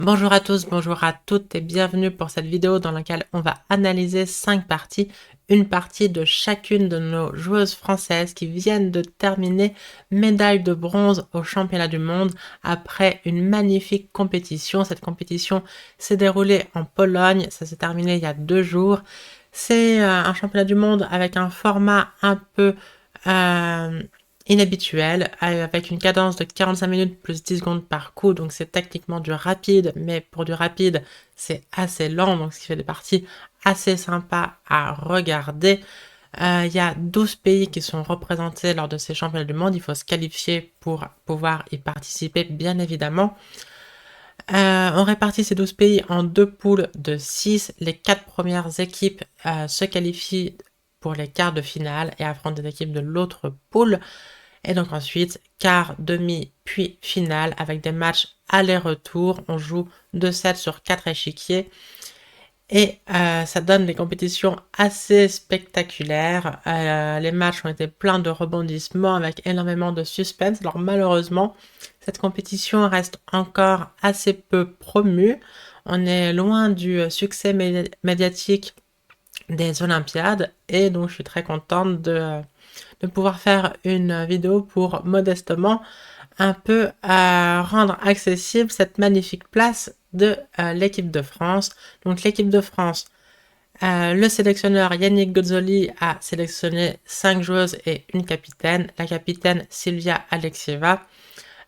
Bonjour à tous, bonjour à toutes et bienvenue pour cette vidéo dans laquelle on va analyser 5 parties, une partie de chacune de nos joueuses françaises qui viennent de terminer médaille de bronze au championnat du monde après une magnifique compétition. Cette compétition s'est déroulée en Pologne, ça s'est terminé il y a 2 jours. C'est un championnat du monde avec un format un peu euh, inhabituel, avec une cadence de 45 minutes plus 10 secondes par coup, donc c'est techniquement du rapide, mais pour du rapide, c'est assez lent, donc ce qui fait des parties assez sympas à regarder. Il y a 12 pays qui sont représentés lors de ces championnats du monde, il faut se qualifier pour pouvoir y participer, bien évidemment. On répartit ces 12 pays en deux poules de 6. Les 4 premières équipes se qualifient pour les quarts de finale et affrontent des équipes de l'autre poule. Et donc ensuite, quart, demi, puis finale avec des matchs aller-retour. On joue 2 sets sur 4 échiquiers. Et ça donne des compétitions assez spectaculaires. Les matchs ont été pleins de rebondissements avec énormément de suspense. Alors malheureusement, cette compétition reste encore assez peu promue. On est loin du succès médiatique des Olympiades. Et donc je suis très contente de pouvoir faire une vidéo pour modestement un peu rendre accessible cette magnifique place de l'équipe de France. Donc l'équipe de France, le sélectionneur Yannick Gozzoli a sélectionné 5 joueuses et une capitaine. La capitaine Sylvia Alexieva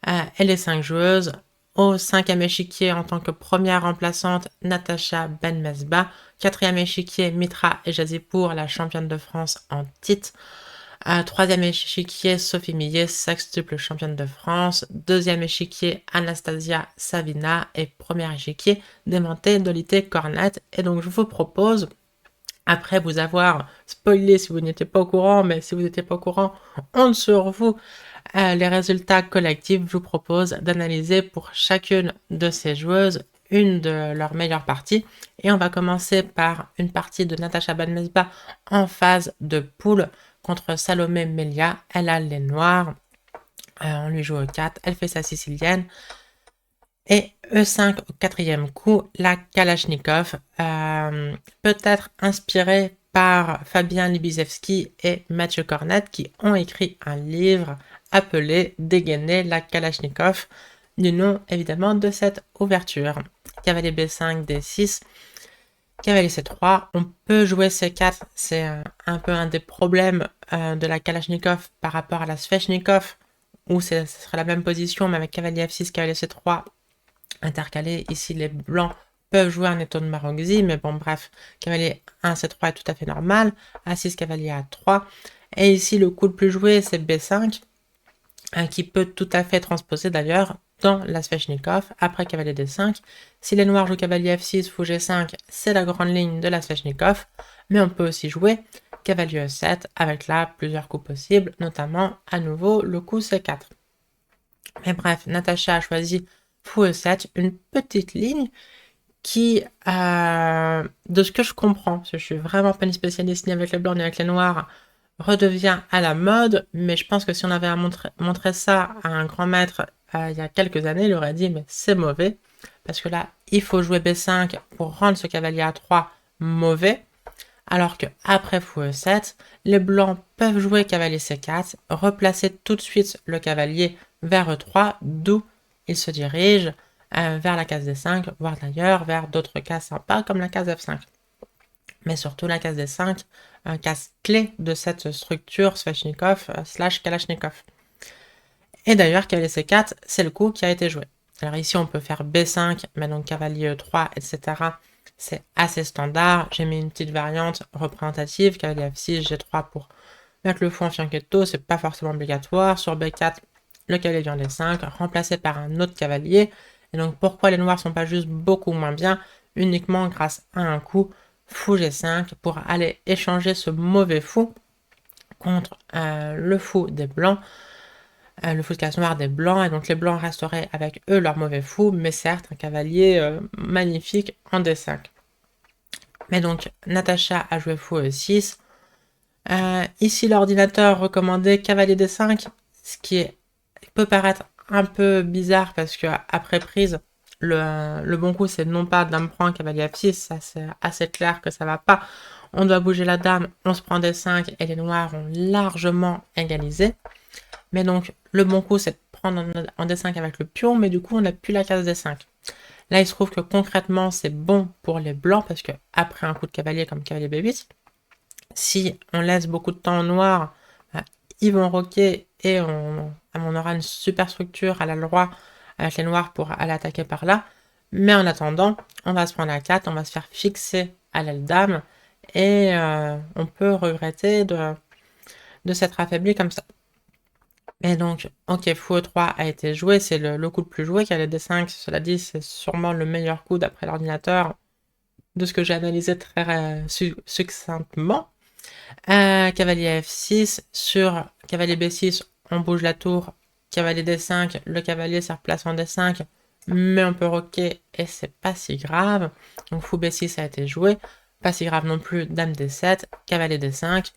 et les 5 joueuses. Au 5e échiquier, en tant que première remplaçante, Natacha Benmesba. 4e échiquier, Mitra Ejazipour, la championne de France en titre. 3e échiquier, Sophie Millet, sextuple championne de France. 2e échiquier, Anastasia Savina. Et premier échiquier, Démonté Dolité Cornette. Et donc, je vous propose, après vous avoir spoilé si vous n'étiez pas au courant, mais si vous n'étiez pas au courant, honte sur vous, les résultats collectifs, je vous propose d'analyser pour chacune de ces joueuses une de leurs meilleures parties. Et on va commencer par une partie de Natacha Benmesba en phase de poule contre Salomé Melia. Elle a les noirs. On lui joue au 4. Elle fait sa sicilienne. Et E5 au 4e coup, la Kalachnikov, peut-être inspirée par Fabien Libizewski et Mathieu Cornette qui ont écrit un livre appelé Dégainer la Kalachnikov, du nom évidemment de cette ouverture. Cavalier B5, D6, cavalier C3, on peut jouer C4, c'est un peu un des problèmes de la Kalachnikov par rapport à la Sveshnikov, où ce serait la même position, mais avec cavalier F6, cavalier C3, intercalé. Ici, les blancs peuvent jouer un étau de Marangsi, mais bon, bref, cavalier 1, C3 est tout à fait normal. A6, cavalier A3. Et ici, le coup le plus joué, c'est B5, qui peut tout à fait transposer d'ailleurs dans la Sveshnikov, après cavalier D5. Si les noirs jouent cavalier F6, fou G5, c'est la grande ligne de la Sveshnikov, mais on peut aussi jouer cavalier E7, avec là plusieurs coups possibles, notamment à nouveau le coup C4. Mais bref, Natacha a choisi fou E7, une petite ligne qui, de ce que je comprends, parce que je suis vraiment pas une spécialiste ni avec les blancs ni avec les noirs, redevient à la mode, mais je pense que si on avait montré ça à un grand maître il y a quelques années, il aurait dit mais c'est mauvais, parce que là, il faut jouer B5 pour rendre ce cavalier A3 mauvais, alors que après fou E7, les blancs peuvent jouer cavalier C4, replacer tout de suite le cavalier vers E3, d'où il se dirige vers la case D5, voire d'ailleurs vers d'autres cases sympas comme la case F5. Mais surtout la case D5, case clé de cette structure Sveshnikov slash Kalachnikov. Et d'ailleurs, cavalier C4, c'est le coup qui a été joué. Alors ici, on peut faire B5, mais donc cavalier E3, etc. C'est assez standard. J'ai mis une petite variante représentative, cavalier F6, G3 pour mettre le fou en fianchetto, c'est pas forcément obligatoire. Sur B4, le cavalier vient D5, remplacé par un autre cavalier. Et donc pourquoi les noirs sont pas juste beaucoup moins bien? Uniquement grâce à un coup, fou G5, pour aller échanger ce mauvais fou contre le fou des blancs, le fou de case noire des blancs, et donc les blancs resteraient avec eux leur mauvais fou, mais certes un cavalier magnifique en D5. Mais donc Natacha a joué fou E6. Ici l'ordinateur recommandait cavalier D5, ce qui peut paraître un peu bizarre parce que après prise, le bon coup, c'est non pas dame prend cavalier F6, ça c'est assez clair que ça va pas. On doit bouger la dame, on se prend D5 et les noirs ont largement égalisé. Mais donc, le bon coup, c'est de prendre en D5 avec le pion, mais du coup, on n'a plus la case D5. Là, il se trouve que concrètement, c'est bon pour les blancs, parce que après un coup de cavalier comme cavalier B8, si on laisse beaucoup de temps aux noirs, ils vont roquer et on aura une super structure à la loi avec les noirs pour aller attaquer par là. Mais en attendant, on va se prendre la 4, on va se faire fixer à l'aile dame et on peut regretter de s'être affaibli comme ça. Et donc, ok, fou E3 a été joué, c'est le coup le plus joué, qui a les D5, cela dit, c'est sûrement le meilleur coup d'après l'ordinateur, de ce que j'ai analysé très succinctement. Cavalier F6, sur cavalier B6, on bouge la tour, cavalier D5, le cavalier se replace en D5, mais on peut roquer et c'est pas si grave. Donc fou B6 a été joué, pas si grave non plus, dame D7, cavalier D5.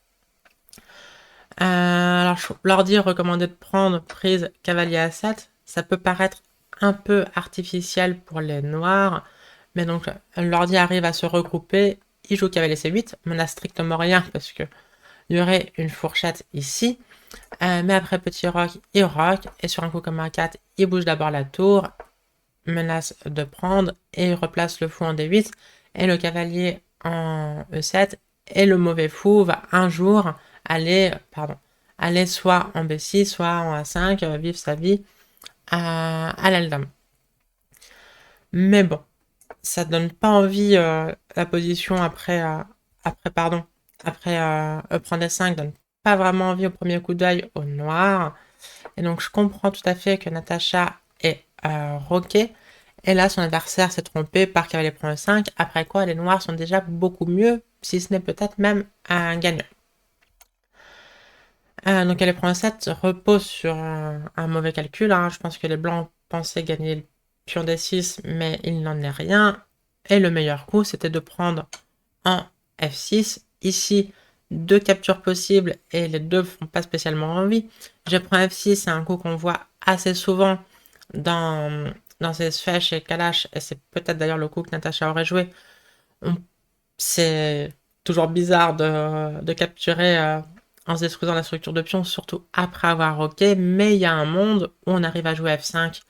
Alors l'ordi recommandait de prendre prise cavalier A7, ça peut paraître un peu artificiel pour les noirs, mais donc l'ordi arrive à se regrouper, il joue cavalier C8, mais n'a strictement rien parce que il y aurait une fourchette ici, mais après petit roc, il rock, et sur un coup comme A4, il bouge d'abord la tour, menace de prendre, et il replace le fou en D8, et le cavalier en E7, et le mauvais fou va un jour aller soit en B6, soit en A5, vivre sa vie à l'aile dame. Mais bon, ça donne pas envie, la position après prendre D5 donne pas vraiment envie au premier coup d'œil au noir. Et donc je comprends tout à fait que Natacha est roquée. Et là, son adversaire s'est trompé par cavalier prend E5, après quoi les noirs sont déjà beaucoup mieux, si ce n'est peut-être même un gagnant. Donc cavalier prend E7 repose sur un mauvais calcul, hein. Je pense que les blancs pensaient gagner le pion D6, mais il n'en est rien. Et le meilleur coup, c'était de prendre en F6. Ici, deux captures possibles et les deux font pas spécialement envie. Je prends F6, c'est un coup qu'on voit assez souvent dans ces sfèches et Kalash, et c'est peut-être d'ailleurs le coup que Natacha aurait joué. C'est toujours bizarre de capturer en se détruisant la structure de pion, surtout après avoir roqué, mais il y a un monde où on arrive à jouer F5,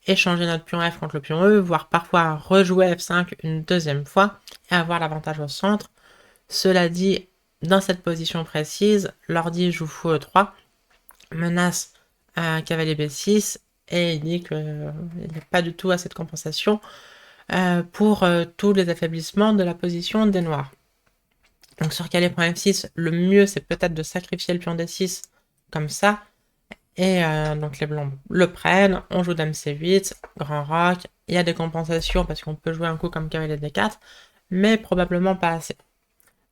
échanger notre pion F contre le pion E, voire parfois rejouer F5 une deuxième fois et avoir l'avantage au centre. Cela dit, dans cette position précise, l'ordi joue fou E3, menace cavalier B6, et il dit qu'il n'y a pas du tout assez de compensation pour tous les affaiblissements de la position des noirs. Donc sur cavalier prend F6, le mieux c'est peut-être de sacrifier le pion D6 comme ça. Et donc les blancs le prennent, on joue dame C8, grand roc, il y a des compensations parce qu'on peut jouer un coup comme cavalier D4, mais probablement pas assez.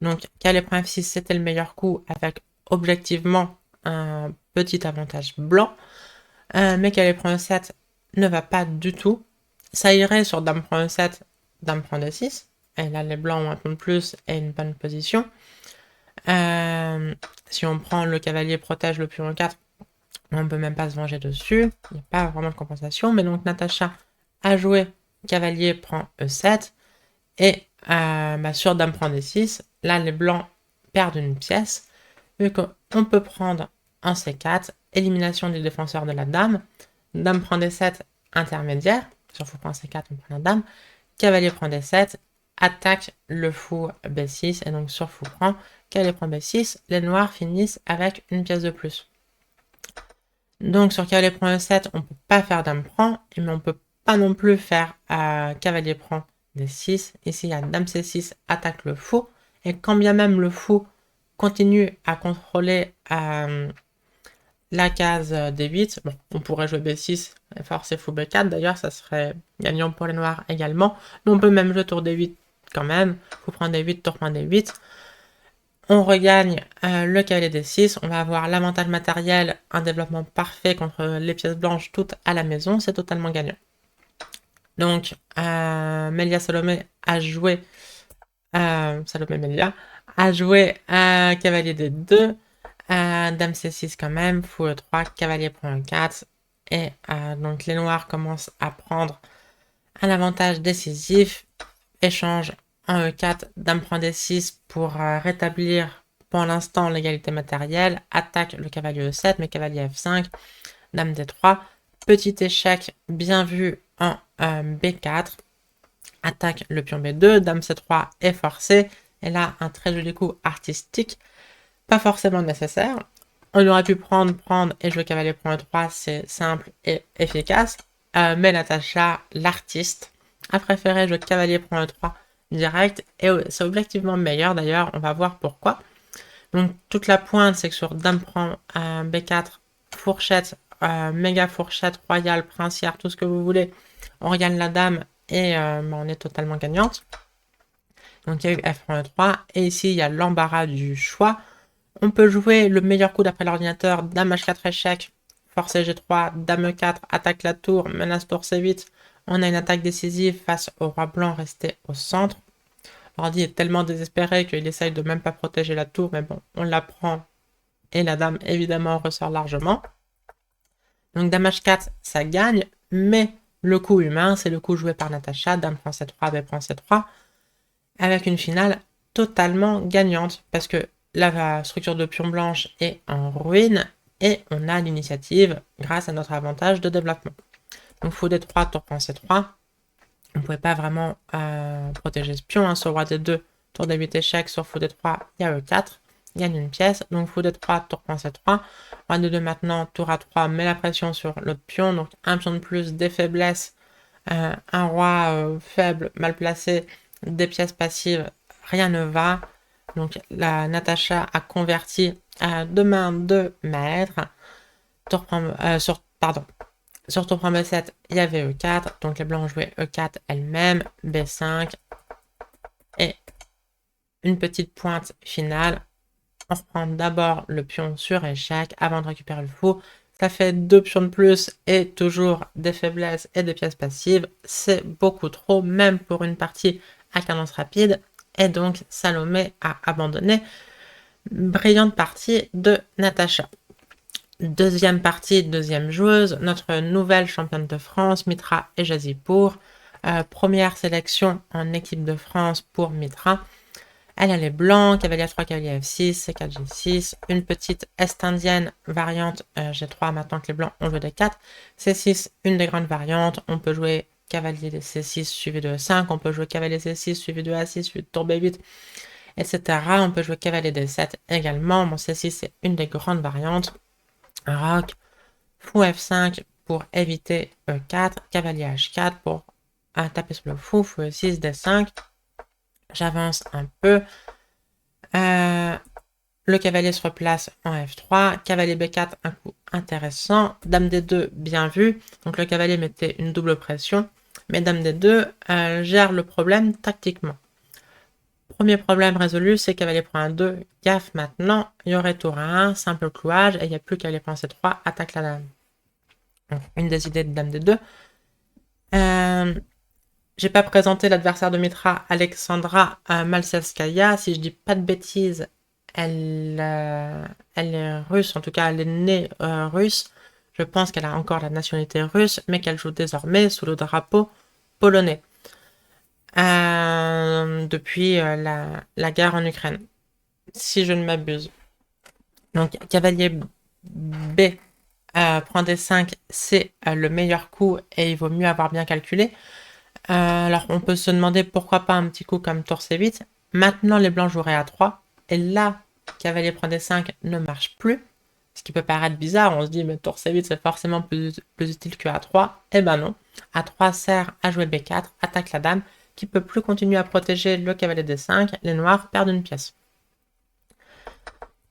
Donc cavalier prend F6 c'était le meilleur coup avec objectivement un petit avantage blanc, mais cavalier prend E7 ne va pas du tout. Ça irait sur dame prend E7, dame prend D6, et là les blancs ont un peu de plus et une bonne position. Si on prend le cavalier protège le pion E4, on ne peut même pas se venger dessus, il n'y a pas vraiment de compensation, mais donc Natacha a joué cavalier prend E7, et sur dame prend D6, là les blancs perdent une pièce, vu qu'on peut prendre un C4, élimination du défenseur de la dame prend D7 intermédiaire, sur fou prend C4 on prend la dame, cavalier prend D7, attaque le fou B6, et donc sur fou prend, cavalier prend B6, les noirs finissent avec une pièce de plus. Donc sur cavalier prend E7, on ne peut pas faire dame prend, mais on ne peut pas non plus faire cavalier prend D6. Ici, il y a dame C6, attaque le fou, et quand bien même le fou continue à contrôler la case D8, bon, on pourrait jouer B6 et forcer fou B4, d'ailleurs ça serait gagnant pour les noirs également, mais on peut même jouer tour D8 quand même, fou prend D8, tour prend D8. On regagne le cavalier D6, on va avoir l'avantage matériel, un développement parfait contre les pièces blanches toutes à la maison, c'est totalement gagnant. Donc Melia Salomé a joué Salomé Melia a joué cavalier D2, dame C6 quand même, fou E3, cavalier prend E4, et donc les noirs commencent à prendre Un avantage décisif, échange en E4, dame prend D6 pour rétablir pour l'instant l'égalité matérielle, attaque le cavalier E7, mais cavalier F5, dame D3, petit échec bien vu en B4, attaque le pion B2, dame C3 est forcée, et là un très joli coup artistique, pas forcément nécessaire. On aurait pu prendre et jouer cavalier prend E3, c'est simple et efficace, mais Natacha, l'artiste, a préféré jouer cavalier prend E3 direct, et c'est objectivement meilleur d'ailleurs, on va voir pourquoi. Donc toute la pointe, c'est que sur dame prend B4, fourchette, méga fourchette, royale, princière, tout ce que vous voulez, on regagne la dame et on est totalement gagnante. Donc il y a eu F prend E3, et ici il y a l'embarras du choix. On peut jouer le meilleur coup d'après l'ordinateur, dame H4 échec, force G3, dame E4, attaque la tour, menace tour C8. On a une attaque décisive face au roi blanc resté au centre. L'ordi est tellement désespéré qu'il essaye de même pas protéger la tour, mais bon, on la prend et la dame évidemment ressort largement. Donc dame H4, ça gagne, mais le coup humain, c'est le coup joué par Natacha, dame prend C3, B prend C3, avec une finale totalement gagnante, parce que la structure de pion blanche est en ruine, et on a l'initiative grâce à notre avantage de développement. Donc fou D3, tour prend C3, on ne pouvait pas vraiment protéger ce pion, hein, sur roi D2, tour D8 échec, sur fou D3, il y a E4, gagne une pièce, donc fou D3, tour prend C3, roi D2 maintenant, tour A3, met la pression sur l'autre pion, donc un pion de plus, des faiblesses, un roi faible, mal placé, des pièces passives, rien ne va. Donc la Natacha a converti deux mains de maître. Sur tour prend B7, il y avait E4, donc les blancs ont joué E4 elle-même, B5, et une petite pointe finale. On reprend d'abord le pion sur échec avant de récupérer le fou. Ça fait deux pions de plus et toujours des faiblesses et des pièces passives. C'est beaucoup trop, même pour une partie à cadence rapide. Et donc, Salomé a abandonné. Brillante partie de Natacha. Deuxième partie, deuxième joueuse, notre nouvelle championne de France, Mitra Ejazipour. Première sélection en équipe de France pour Mitra. Elle a les blancs, cavalier F3, cavalier F6, C4, G6, une petite est-indienne variante G3 maintenant que les blancs ont joué D4, C6, une des grandes variantes, on peut jouer cavalier C6 suivi de E5, on peut jouer cavalier C6 suivi de A6 suivi de tour B8, etc. On peut jouer cavalier D7 également, bon C6 c'est une des grandes variantes, roc, fou F5 pour éviter E4, cavalier H4 pour taper sur le fou, fou E6, D5, j'avance un peu. Le cavalier se replace en F3. Cavalier B4, un coup intéressant. Dame D2, bien vu. Donc le cavalier mettait une double pression. Mais Dame D2 gère le problème tactiquement. Premier problème résolu, c'est cavalier prend un 2. Gaffe maintenant. Il y aurait tour à 1, simple clouage. Et il n'y a plus cavalier prend C3, attaque la dame. Donc une des idées de Dame D2. J'ai pas présenté l'adversaire de Mitra, Alexandra Malsevskaya. Si je dis pas de bêtises, elle est russe, en tout cas elle est née russe. Je pense qu'elle a encore la nationalité russe, mais qu'elle joue désormais sous le drapeau polonais. Depuis la guerre en Ukraine, si je ne m'abuse. Donc cavalier B prend D5, c'est le meilleur coup et il vaut mieux avoir bien calculé. Alors on peut se demander pourquoi pas un petit coup comme tour C8. Maintenant les blancs joueraient A3. Et là, cavalier prend D5 ne marche plus. Ce qui peut paraître bizarre, on se dit mais tour C8 c'est forcément plus utile que A3. Eh ben non. A3 sert à jouer B4, attaque la dame, qui peut plus continuer à protéger le cavalier D5. Les noirs perdent une pièce.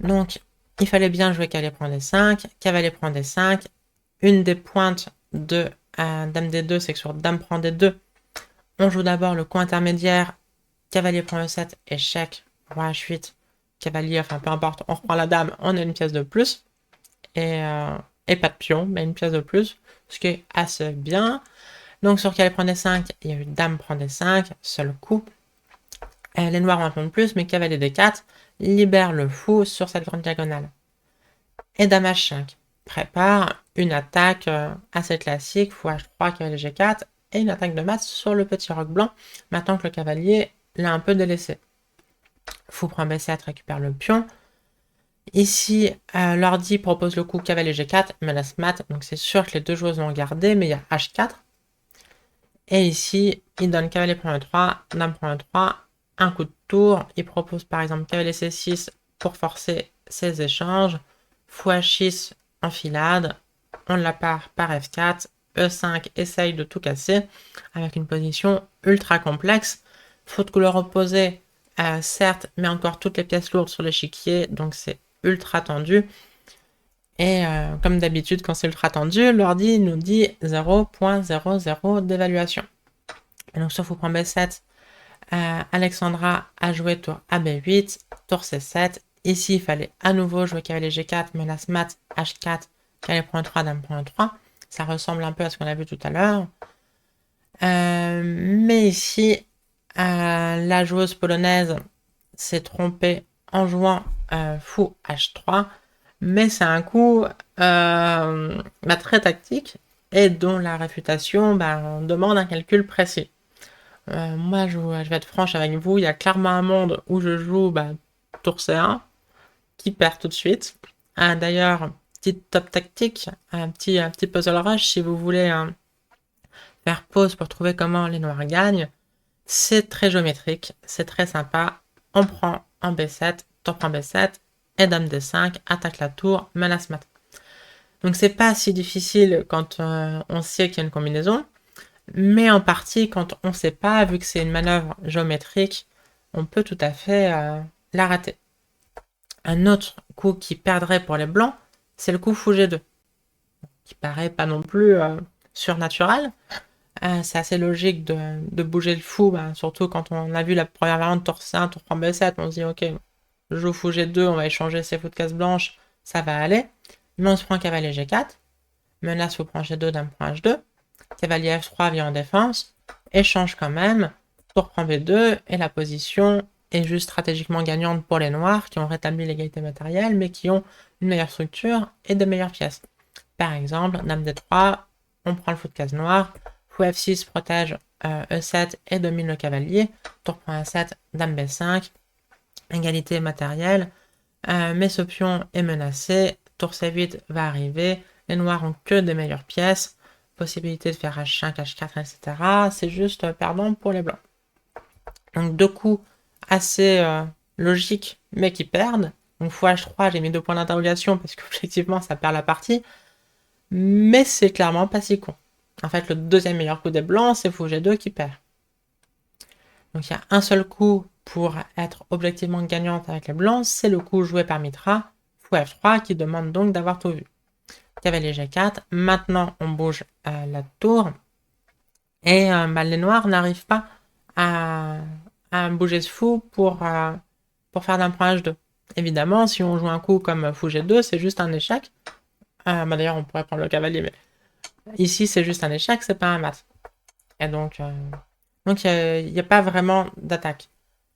Donc il fallait bien jouer cavalier prend D5, cavalier prend D5. Une des pointes de dame D2, c'est que sur dame prend D2, on joue d'abord le coup intermédiaire, cavalier prend E7, échec, roi H8, cavalier, enfin peu importe, on reprend la dame, on a une pièce de plus, et pas de pion, mais une pièce de plus, ce qui est assez bien. Donc sur cavalier prend D5, il y a eu dame prend D5, seul coup. Les noirs ont un pion de plus, mais cavalier D4 libère le fou sur cette grande diagonale. Et dame H5 prépare une attaque assez classique, fou H3, cavalier G4, et une attaque de mat sur le petit roc blanc, maintenant que le cavalier l'a un peu délaissé. Fou prend B7, récupère le pion. Ici, l'ordi propose le coup cavalier G4, menace mat, donc c'est sûr que les deux joueuses vont garder, mais il y a H4. Et ici, il donne cavalier prend E3, dame prend E3, un coup de tour. Il propose par exemple cavalier C6 pour forcer ses échanges. Fou H6, enfilade. On la part par F4. E5 essaye de tout casser avec une position ultra complexe. Faute couleur opposée, certes, mais encore toutes les pièces lourdes sur l'échiquier, donc c'est ultra tendu. Et comme d'habitude, quand c'est ultra tendu, l'ordi nous dit 0.00 d'évaluation. Et donc sur fou prend B7, Alexandra a joué tour AB8, tour C7. Ici, il fallait à nouveau jouer cavalier G4, menace mat, H4, cavalier prend 3, dame prend 3. Ça ressemble un peu à ce qu'on a vu tout à l'heure. Mais ici, la joueuse polonaise s'est trompée en jouant fou H3. Mais c'est un coup très tactique et dont la réfutation demande un calcul précis. Moi, je vais être franche avec vous, il y a clairement un monde où je joue tour C1 qui perd tout de suite. D'ailleurs, petite top tactique, un petit puzzle rush si vous voulez faire pause pour trouver comment les noirs gagnent. C'est très géométrique, c'est très sympa. On prend en B7, tour prend B7, et dame D5, attaque la tour, menace mat. Donc c'est pas si difficile quand on sait qu'il y a une combinaison, mais en partie quand on sait pas, vu que c'est une manœuvre géométrique, on peut tout à fait la rater. Un autre coup qui perdrait pour les blancs, c'est le coup fou G2, qui paraît pas non plus surnaturel. C'est assez logique de bouger le fou, surtout quand on a vu la première variante tour C1, tour prend B7, on se dit ok, je joue fou G2, on va échanger ses fous de case blanche, ça va aller. Mais on se prend cavalier G4, menace fou prend G2, dame prend H2, cavalier F3 vient en défense, échange quand même, tour prend B2, et la position est juste stratégiquement gagnante pour les noirs qui ont rétabli l'égalité matérielle, mais qui ont une meilleure structure et de meilleures pièces. Par exemple, dame D3, on prend le fou de case noire, fou F6 protège E7 et domine le cavalier, tour prend A7, dame B5, égalité matérielle, mais ce pion est menacé, tour C8 va arriver, les noirs ont que des meilleures pièces, possibilité de faire H5, H4, etc. C'est juste perdant pour les blancs. Donc deux coups assez logiques, mais qui perdent. Donc fou H3, j'ai mis 2 points d'interrogation parce qu'objectivement ça perd la partie, mais c'est clairement pas si con. En fait, le deuxième meilleur coup des blancs, c'est fou G2 qui perd. Donc il y a un seul coup pour être objectivement gagnante avec les blancs, c'est le coup joué par Mitra, fou F3, qui demande donc d'avoir tout vu. Cavalier G4, maintenant on bouge la tour, et les noirs n'arrivent pas à bouger ce fou pour faire d'un point H2. Évidemment, si on joue un coup comme fou G2, c'est juste un échec. D'ailleurs, on pourrait prendre le cavalier, mais ici c'est juste un échec, c'est pas un mat. Et donc il n'y a pas vraiment d'attaque.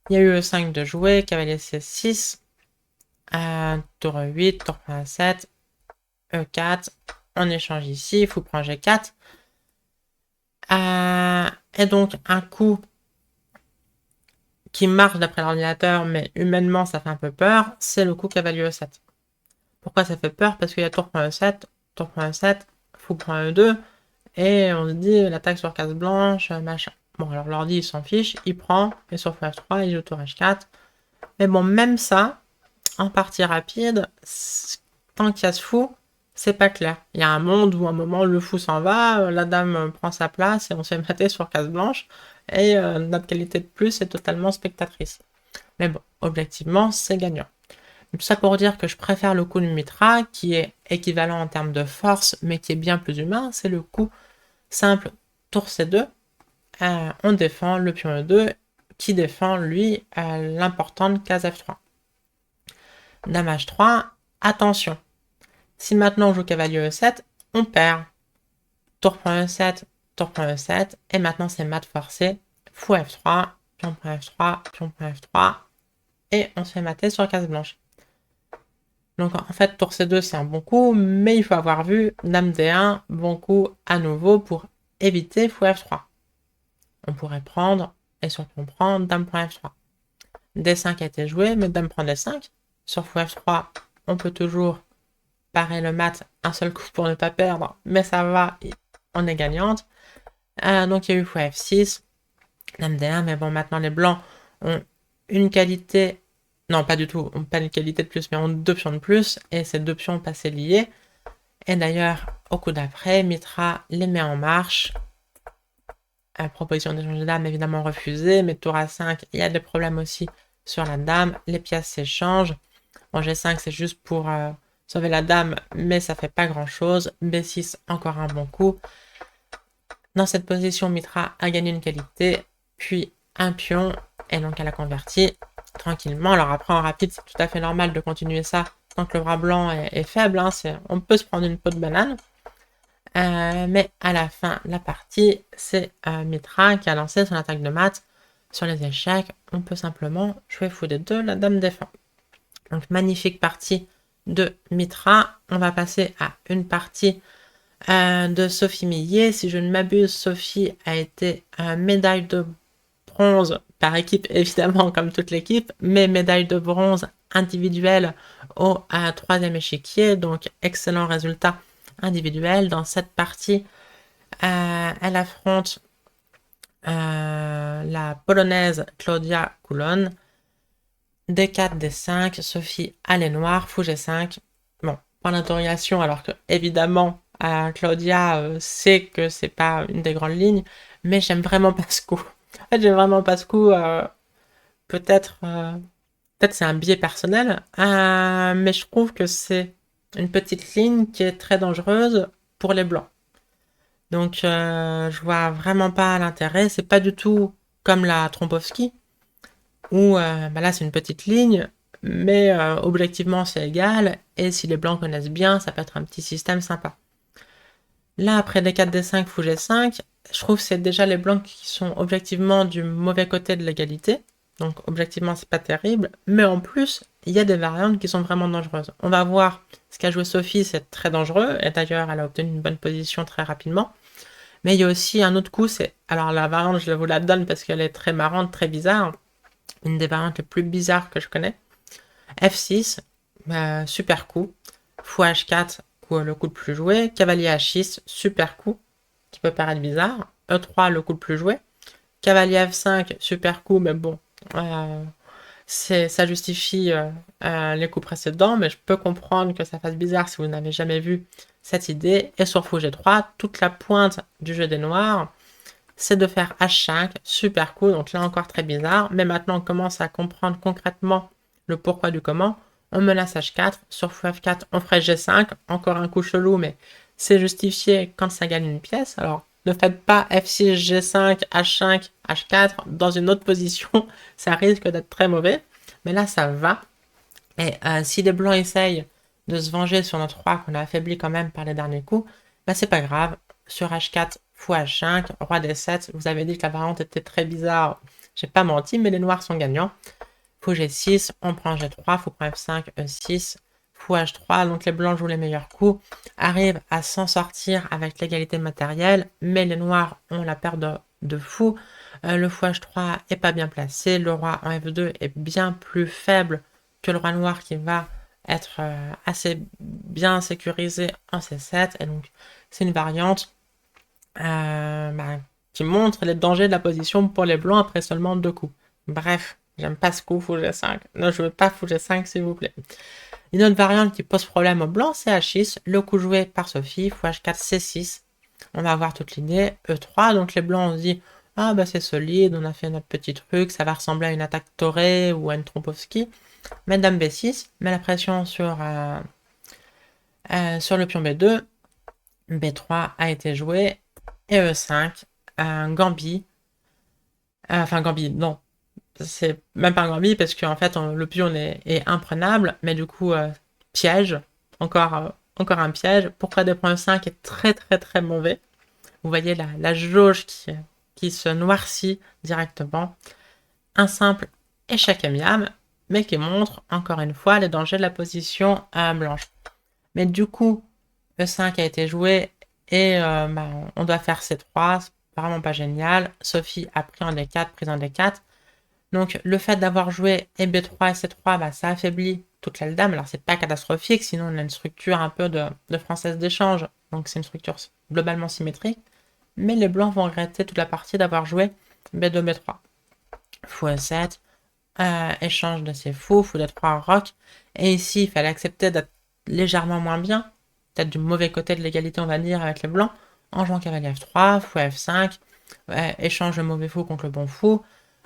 Il y a eu E5 de jouer, cavalier C6, tour E8, tour prend A7, E4, on échange ici, fou prend G4. Et donc un coup qui marche d'après l'ordinateur, mais humainement ça fait un peu peur, c'est le coup cavalier E7. Pourquoi ça fait peur? Parce qu'il y a tour prend E7, tour prend E7, fou prend E2, et on se dit l'attaque sur case blanche, machin. Bon, alors l'ordi il s'en fiche, il prend, et sur fou F3, il joue tour H4. Mais bon, même ça, en partie rapide, tant qu'il y a ce fou, c'est pas clair. Il y a un monde où à un moment le fou s'en va, la dame prend sa place et on se fait mater sur case blanche, et notre qualité de plus est totalement spectatrice. Mais bon, objectivement, c'est gagnant. Tout ça pour dire que je préfère le coup de Mitra, qui est équivalent en termes de force, mais qui est bien plus humain. C'est le coup simple tour C2. On défend le pion E2, qui défend, lui, l'importante case F3. Dame H3, attention. Si maintenant on joue cavalier E7, on perd. Tour prend E7, tour prend E7, et maintenant c'est mat forcé. Fou F3, pion prend F3, pion prend F3, et on se fait mater sur case blanche. Donc en fait, tour C2 c'est un bon coup, mais il faut avoir vu dame D1, bon coup à nouveau pour éviter fou F3. on pourrait prendre, et sur on prend, dame prend F3. D5 a été joué, mais dame prend D5. Sur fou F3, on peut toujours parer le mat un seul coup pour ne pas perdre, mais ça va, on est gagnante. Donc il y a eu fou F6, dame D1, mais bon, maintenant les blancs ont une qualité, non pas du tout, ont pas une qualité de plus, mais ont 2 pions de plus, et ces 2 pions passés liés. Et d'ailleurs, au coup d'après, Mitra les met en marche. Proposition d'échange de dame évidemment refusée, mais tour A5, il y a des problèmes aussi sur la dame, les pièces s'échangent. En G5, c'est juste pour sauver la dame, mais ça fait pas grand chose. B6, encore un bon coup. Dans cette position, Mitra a gagné une qualité, puis un pion, et donc elle a converti tranquillement. Alors après, en rapide, c'est tout à fait normal de continuer ça tant que le bras blanc est faible. Hein, on peut se prendre une peau de banane. Mais à la fin de la partie, c'est Mitra qui a lancé son attaque de mat. Sur les échecs, on peut simplement jouer fou D2, la dame défend. Donc magnifique partie de Mitra. On va passer à une partie de Sophie Millet. Si je ne m'abuse, Sophie a été médaille de bronze par équipe, évidemment comme toute l'équipe, mais médaille de bronze individuelle au troisième échiquier. Donc excellent résultat individuel. Dans cette partie, elle affronte la polonaise Claudia Coulon. D4, D5, Sophie a les noirs, fou G5. Bon, point d'interrogation, alors que évidemment Claudia sait que c'est pas une des grandes lignes, mais j'aime vraiment pas ce coup. En fait, j'aime vraiment pas ce coup. Peut-être c'est un biais personnel, mais je trouve que c'est une petite ligne qui est très dangereuse pour les blancs. Donc je vois vraiment pas l'intérêt. C'est pas du tout comme la Trompowski, où là c'est une petite ligne, mais objectivement c'est égal, et si les blancs connaissent bien, ça peut être un petit système sympa. Là, après D4, D5, fou G5, je trouve que c'est déjà les blancs qui sont objectivement du mauvais côté de l'égalité. Donc objectivement, c'est pas terrible. Mais en plus, il y a des variantes qui sont vraiment dangereuses. On va voir ce qu'a joué Sophie, c'est très dangereux. Et d'ailleurs, elle a obtenu une bonne position très rapidement. Mais il y a aussi un autre coup, c'est... Alors la variante, je vous la donne parce qu'elle est très marrante, très bizarre. Une des variantes les plus bizarres que je connais. F6, super coup. Fou H4, le coup le plus joué. Cavalier H6, super coup, qui peut paraître bizarre. E3, le coup le plus joué. Cavalier F5, super coup, mais bon, ça justifie les coups précédents, mais je peux comprendre que ça fasse bizarre si vous n'avez jamais vu cette idée. Et sur fou G3, toute la pointe du jeu des noirs, c'est de faire H5, super coup, donc là encore très bizarre, mais maintenant on commence à comprendre concrètement le pourquoi du comment. On menace H4, sur fou F4, on ferait G5, encore un coup chelou, mais c'est justifié quand ça gagne une pièce. Alors, ne faites pas F6, G5, H5, H4 dans une autre position, ça risque d'être très mauvais, mais là ça va. Et si les blancs essayent de se venger sur notre roi qu'on a affaibli quand même par les derniers coups, bah c'est pas grave. Sur H4, fou H5, roi D7, vous avez dit que la variante était très bizarre, j'ai pas menti, mais les noirs sont gagnants. Fou G6, on prend G3, fou prend F5, E6, fou H3, donc les blancs jouent les meilleurs coups, arrivent à s'en sortir avec l'égalité matérielle, mais les noirs ont la paire de fou. Le fou H3 est pas bien placé, le roi en F2 est bien plus faible que le roi noir qui va être assez bien sécurisé en C7, et donc c'est une variante qui montre les dangers de la position pour les blancs après seulement 2 coups. Bref, j'aime pas ce coup, fou G5. Ne jouez pas fou G5 s'il vous plaît. Une autre variante qui pose problème aux blancs, c'est H6, le coup joué par Sophie, fou H4, C6. On va avoir toute l'idée, E3, donc les blancs on se dit, ah bah c'est solide, on a fait notre petit truc, ça va ressembler à une attaque Toré ou à une Trompowski. Mais dame B6, met la pression sur le pion B2, B3 a été joué, et E5, Gambit, enfin Gambit, non, c'est même pas un Gambit parce qu'en fait le pion est imprenable, mais du coup piège, encore un piège. Pourquoi D' 5 est très très très mauvais. Vous voyez la jauge qui se noircit directement. Un simple échec amiable, mais qui montre encore une fois les dangers de la position blanche. Mais du coup, E5 a été joué et on doit faire C3, vraiment pas génial. Sophie a pris en D4, prise en D4. Donc le fait d'avoir joué et B3 et C3, bah, ça affaiblit toute l'aile dame. Alors c'est pas catastrophique, sinon on a une structure un peu de française d'échange. Donc c'est une structure globalement symétrique. Mais les blancs vont regretter toute la partie d'avoir joué B2, B3. Fou E7, échange de ces fous, fou D3 roc. Et ici, il fallait accepter d'être légèrement moins bien, peut-être du mauvais côté de l'égalité, on va dire, avec les blancs, en jouant cavalier F3, fou F5, échange le mauvais fou contre le bon fou,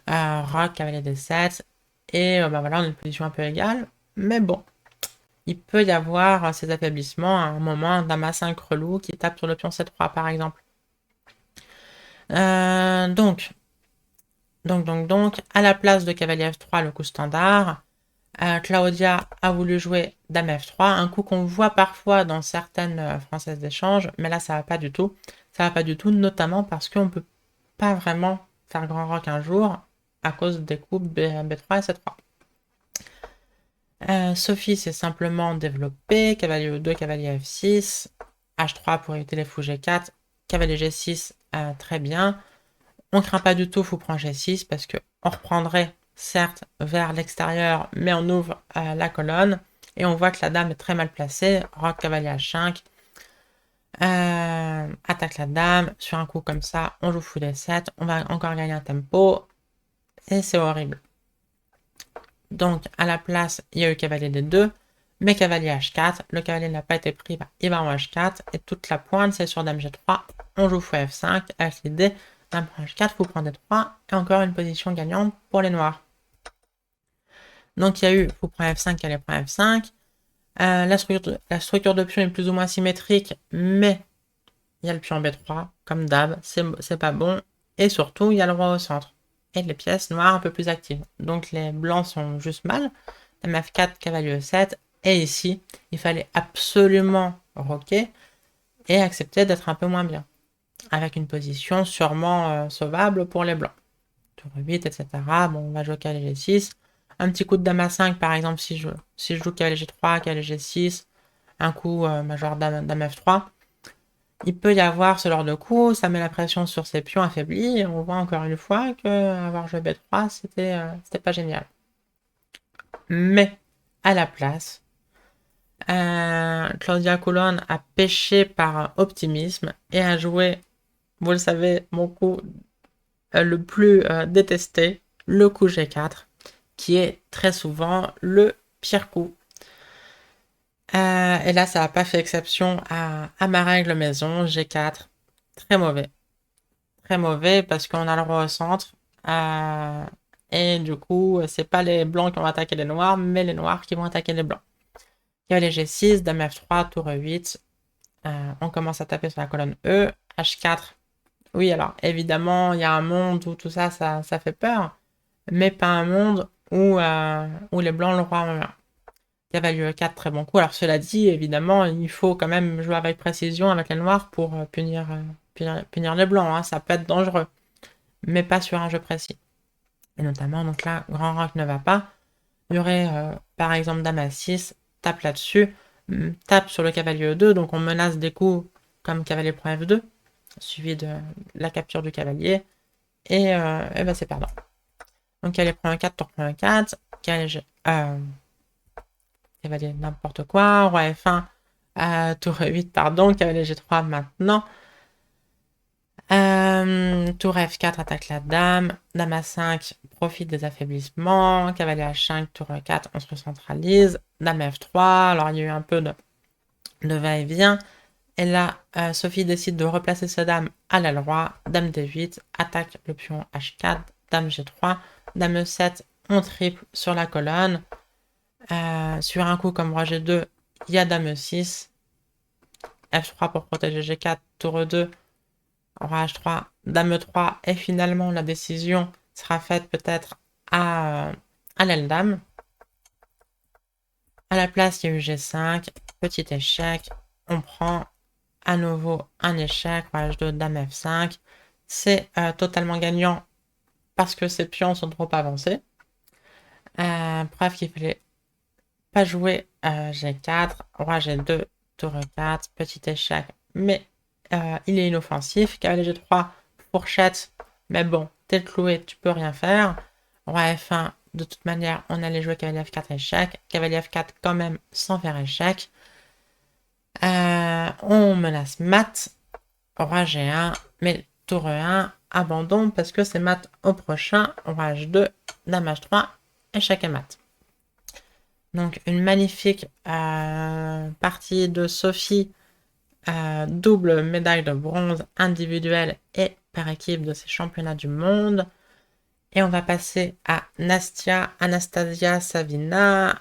roc, cavalier D7, et bah voilà, on a une position un peu égale, mais bon, il peut y avoir ces affaiblissements à un moment dame A5 relou qui tape sur le pion C3 par exemple. Donc, à la place de cavalier F3, le coup standard, Claudia a voulu jouer dame F3, un coup qu'on voit parfois dans certaines françaises d'échange, mais là ça va pas du tout. Ça va pas du tout, notamment parce qu'on peut pas vraiment faire grand roc un jour à cause des coups B3 et C3. Sophie s'est simplement développée, cavalier E2, cavalier F6, H3 pour éviter les fous G4, cavalier G6, très bien. On craint pas du tout fou prend G6 parce que on reprendrait certes vers l'extérieur, mais on ouvre la colonne et on voit que la dame est très mal placée. Roc cavalier H5, attaque la dame sur un coup comme ça, on joue fou D7, on va encore gagner un tempo et c'est horrible. Donc à la place, il y a eu cavalier D2, mais cavalier H4, le cavalier n'a pas été pris, il va en H4 et toute la pointe c'est sur dame G3, on joue fou F5 avec l'idée dame H4, fou prend D3 et encore une position gagnante pour les noirs. Donc il y a eu fou prend F5, cavalier prend F5. La structure de pion est plus ou moins symétrique, mais il y a le pion B3, comme d'hab, c'est pas bon. Et surtout, il y a le roi au centre. Et les pièces noires un peu plus actives. Donc les blancs sont juste mal. Dame F4, cavalier E7. Et ici, il fallait absolument roquer et accepter d'être un peu moins bien. Avec une position sûrement sauvable pour les blancs. Tour 8, etc. Bon, on va jouer cavalier G6. Un petit coup de dame A5, par exemple, si je joue cavalier G3, cavalier G6. Un coup majeur dame F3. Il peut y avoir ce genre de coup, ça met la pression sur ses pions affaiblis, et on voit encore une fois que avoir joué B3, c'était pas génial. Mais, à la place, Claudia Coulon a pêché par optimisme et a joué, vous le savez, mon coup le plus détesté, le coup G4, qui est très souvent le pire coup. Et là, ça n'a pas fait exception à ma règle maison, G4, très mauvais. Très mauvais parce qu'on a le roi au centre. Et du coup, c'est pas les blancs qui vont attaquer les noirs, mais les noirs qui vont attaquer les blancs. Cavalier G6, dame F3, tour E8. On commence à taper sur la colonne E. H4. Oui, alors évidemment, il y a un monde où tout ça, ça fait peur, mais pas un monde où les blancs le roi en main. Cavalier E4, très bon coup. Alors cela dit, évidemment, il faut quand même jouer avec précision avec les noirs pour punir les blancs. Hein. Ça peut être dangereux, mais pas sur un jeu précis. Et notamment, donc là, grand roc ne va pas. Il y aurait, par exemple, dame A6, tape là-dessus, tape sur le cavalier E2, donc on menace des coups comme cavalier prend F2, suivi de la capture du cavalier, et ben c'est perdant. Donc cavalier prend E4, tour prend E4, cavalier n'importe quoi, roi F1, tour E8, pardon, cavalier G3 maintenant. Tour F4 attaque la dame, dame A5 profite des affaiblissements, cavalier H5, tour E4 on se recentralise, dame F3, alors il y a eu un peu de va-et-vient, et là Sophie décide de replacer sa dame à l'aile roi, dame D8, attaque le pion H4, dame G3, dame E7, on triple sur la colonne, sur un coup comme roi G2, il y a dame E6, F3 pour protéger G4, tour E2, roi H3, dame E3, et finalement la décision sera faite peut-être à l'aile dame. À la place, il y a eu G5, petit échec, on prend à nouveau un échec, roi H2, dame F5. C'est totalement gagnant parce que ces pions sont trop avancés. Preuve qu'il fallait pas jouer G4, roi G2, tour E4, petit échec, mais il est inoffensif. Cavalier G3, fourchette, mais bon, t'es cloué, tu peux rien faire. Roi F1, de toute manière, on allait jouer cavalier F4 échec. Cavalier F4 quand même sans faire échec. On menace mat. Roi G1, mais tour E1, abandon parce que c'est mat au prochain. Roi H2, dame H3, échec et mat. Donc une magnifique partie de Sophie, double médaille de bronze individuelle et par équipe de ces championnats du monde. Et on va passer à Anastasia Savina,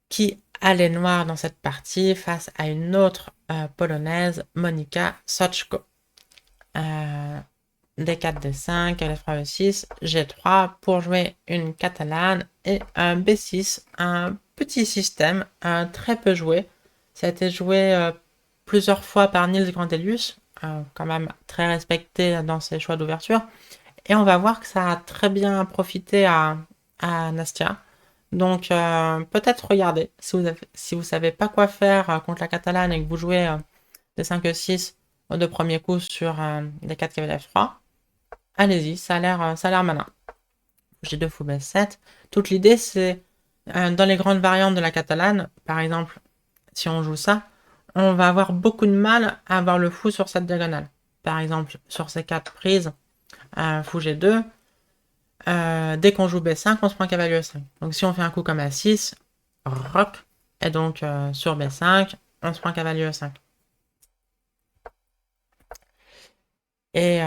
qui a les noirs dans cette partie face à une autre polonaise, Monika Soczko. D4, D5, L3, E6, G3 pour jouer une catalane et un B6, un petit système très peu joué. Ça a été joué plusieurs fois par Niels Grandelius, quand même très respecté dans ses choix d'ouverture. Et on va voir que ça a très bien profité à Nastia. Donc peut-être regarder, si vous savez pas quoi faire contre la catalane et que vous jouez des 5 E6 aux deux premiers coups sur des 4 cavaliers F3, allez-y, ça a l'air malin. G2 fou B7. Toute l'idée, c'est dans les grandes variantes de la catalane, par exemple, si on joue ça, on va avoir beaucoup de mal à avoir le fou sur cette diagonale. Par exemple, sur ces 4 prises, fou G2, dès qu'on joue B5, on se prend cavalier E5. Donc si on fait un coup comme A6, roc, et donc sur B5, on se prend cavalier E5. Et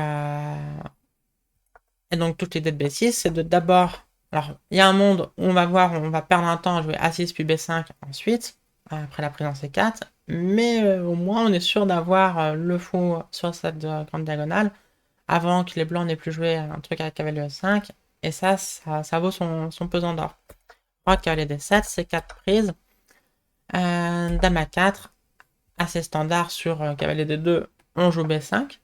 donc toute l'idée de B6, c'est de d'abord... Alors, il y a un monde où on va voir, on va perdre un temps à jouer A6 puis B5 ensuite, après la prise en C4, mais au moins on est sûr d'avoir le fou sur cette grande diagonale, avant que les blancs n'aient plus joué un truc avec cavalier E5, et ça vaut son pesant d'or. Roi cavalier D7, c'est 4 prises, dame A4, assez standard sur cavalier D2, on joue B5,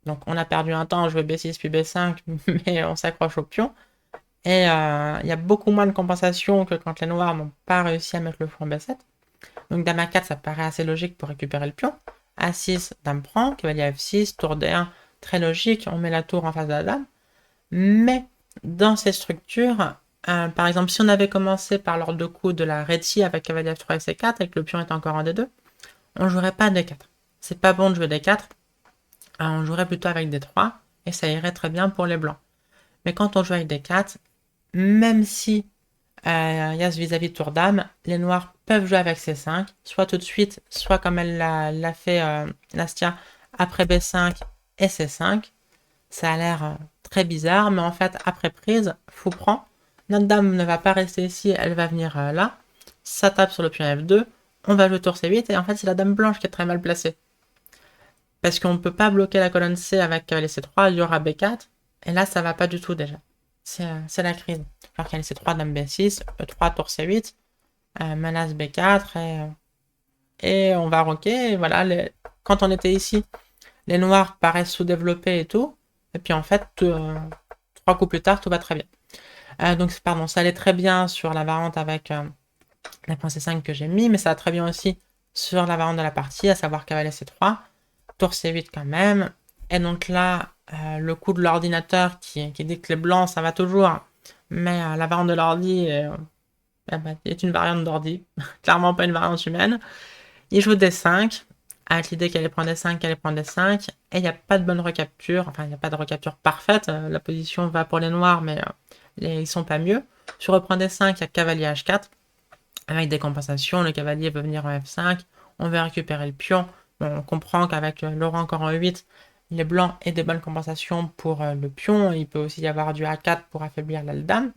donc on a perdu un temps à jouer B6 puis B5, mais on s'accroche au pion. Et il y a beaucoup moins de compensation que quand les noirs n'ont pas réussi à mettre le fou en B7. Donc dame A4, ça paraît assez logique pour récupérer le pion. A6, dame prend, cavalier F6, tour D1, très logique, on met la tour en face de la dame. Mais dans ces structures, par exemple, si on avait commencé par l'ordre de coups de la Réti avec cavalier F3 et C4, et que le pion est encore en D2, on jouerait pas D4. C'est pas bon de jouer D4, on jouerait plutôt avec D3, et ça irait très bien pour les blancs. Mais quand on joue avec D4, même si il y a ce vis-à-vis de tour dame, les noirs peuvent jouer avec C5, soit tout de suite, soit comme elle l'a fait Nastia, après B5 et C5. Ça a l'air très bizarre, mais en fait, après prise, fou prend. Notre dame ne va pas rester ici, elle va venir là. Ça tape sur le pion F2, on va jouer tour C8, et en fait, c'est la dame blanche qui est très mal placée. Parce qu'on ne peut pas bloquer la colonne C avec les C3, il y aura B4, et là, ça va pas du tout déjà. C'est la crise. Alors qu'il y a C3, dame B6, E3, tour C8, menace B4, et on va roquer. Et voilà, quand on était ici, les noirs paraissent sous-développés et tout. Et puis en fait, 3 coups plus tard, tout va très bien. Donc, pardon, ça allait très bien sur la variante avec la princesse 5 que j'ai mis, mais ça va très bien aussi sur la variante de la partie, à savoir cavalier C3, tour C8 quand même. Et donc là, le coup de l'ordinateur qui dit que les blancs, ça va toujours, mais la variante de l'ordi est une variante d'ordi, clairement pas une variante humaine. Il joue D5, avec l'idée qu'elle allait prendre D5, qu'elle allait prendre D5, et il n'y a pas de bonne recapture, enfin il n'y a pas de recapture parfaite, la position va pour les noirs, mais ils sont pas mieux. Sur reprend D5, il y a cavalier H4, avec des compensations, le cavalier veut venir en F5, on veut récupérer le pion, on comprend qu'avec le roi encore en E8, les blancs aient des bonnes compensations pour le pion, il peut aussi y avoir du A4 pour affaiblir l'aile dame.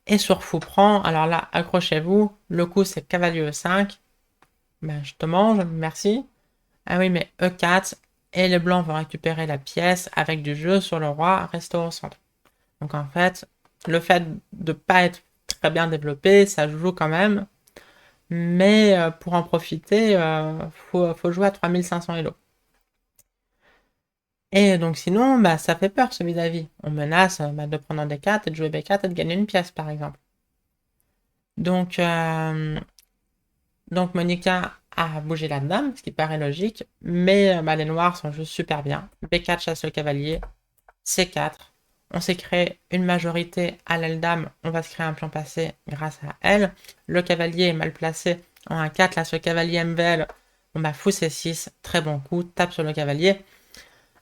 Et sur fou prend, alors là, accrochez-vous, le coup c'est cavalier E5, ben, je te mange, merci. Ah oui, mais E4, et les blancs vont récupérer la pièce avec du jeu sur le roi, rester au centre. Donc en fait, le fait de ne pas être très bien développé, ça joue quand même. Mais pour en profiter, faut jouer à 3500 Elo. Et donc sinon, bah, ça fait peur ce vis-à-vis. On menace de prendre un D4 et de jouer B4 et de gagner une pièce, par exemple. Donc Monica à bouger la dame, ce qui paraît logique, mais les noirs sont juste super bien. B4 chasse le cavalier, C4. On s'est créé une majorité à l'aile dame, on va se créer un pion passé grâce à elle. Le cavalier est mal placé en A4, là ce cavalier MVL, fou C6, très bon coup, tape sur le cavalier.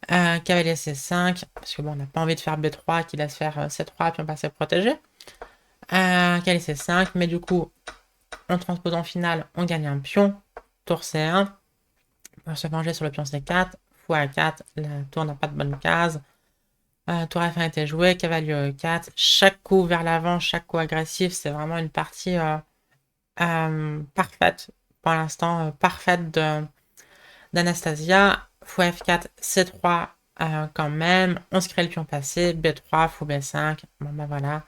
Cavalier C5, parce que bon, on n'a pas envie de faire B3 qui laisse faire C3 pion passé protégé. Cavalier C5, mais du coup, on transpose en finale, on gagne un pion. Tour C1, pour se venger sur le pion C4, fou A4, la tour n'a pas de bonne case. Tour F1 a été joué, cavalier E4, chaque coup vers l'avant, chaque coup agressif, c'est vraiment une partie parfaite, pour l'instant, parfaite d'Anastasia. Fou F4, C3 quand même, on se crée le pion passé, B3, fou B5, bon voilà.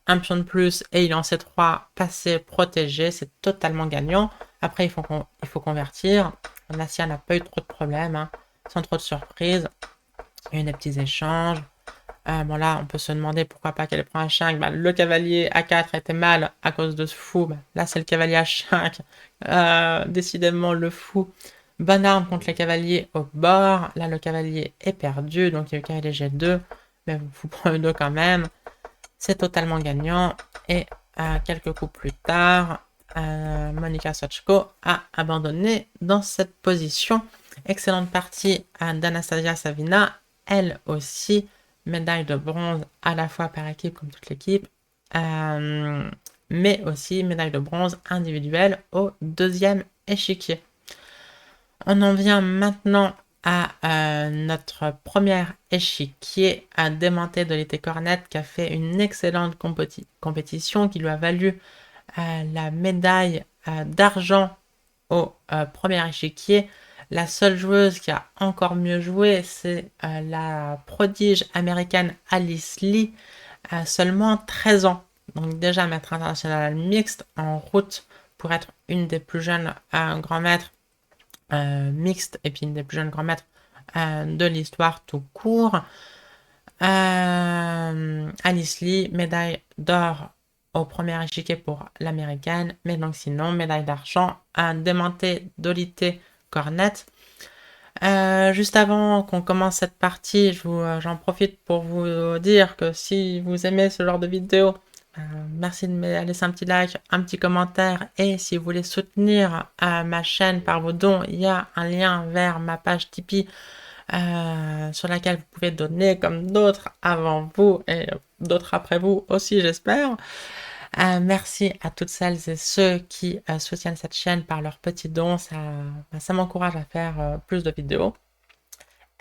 Un pion de plus et il en C3 passé protégé, c'est totalement gagnant. Après, il faut convertir. Anastasia n'a pas eu trop de problèmes, sans trop de surprises. Il y a eu des petits échanges. Bon là, on peut se demander pourquoi pas qu'elle prend H5. Le cavalier A4 était mal à cause de ce fou. Là, c'est le cavalier H5. Décidément, le fou. Bonne arme contre les cavaliers au bord. Là, le cavalier est perdu. Donc, il y a eu cavalier G2. Mais fou prend E2 quand même. C'est totalement gagnant. Et quelques coups plus tard, Monika Sochko a abandonné dans cette position. Excellente partie d'Anastasia Savina. Elle aussi, médaille de bronze à la fois par équipe comme toute l'équipe, mais aussi médaille de bronze individuelle au deuxième échiquier. On en vient maintenant à notre premier échiquier, à Démenté de l'été Cornet, qui a fait une excellente compétition qui lui a valu la médaille d'argent au premier échiquier. La seule joueuse qui a encore mieux joué, c'est la prodige américaine Alice Lee, seulement 13 ans. Donc déjà maître international mixte, en route pour être une des plus jeunes grands maîtres mixtes, et puis une des plus jeunes grands maîtres de l'histoire tout court. Alice Lee, médaille d'or au premier échiquier pour l'américaine, mais donc sinon, médaille d'argent à Démenté Dolité Cornet. Juste avant qu'on commence cette partie, j'en profite pour vous dire que si vous aimez ce genre de vidéo, merci de me laisser un petit like, un petit commentaire, et si vous voulez soutenir ma chaîne par vos dons, il y a un lien vers ma page Tipeee sur laquelle vous pouvez donner comme d'autres avant vous et d'autres après vous aussi, j'espère. Merci à toutes celles et ceux qui soutiennent cette chaîne par leurs petits dons, ça m'encourage à faire plus de vidéos.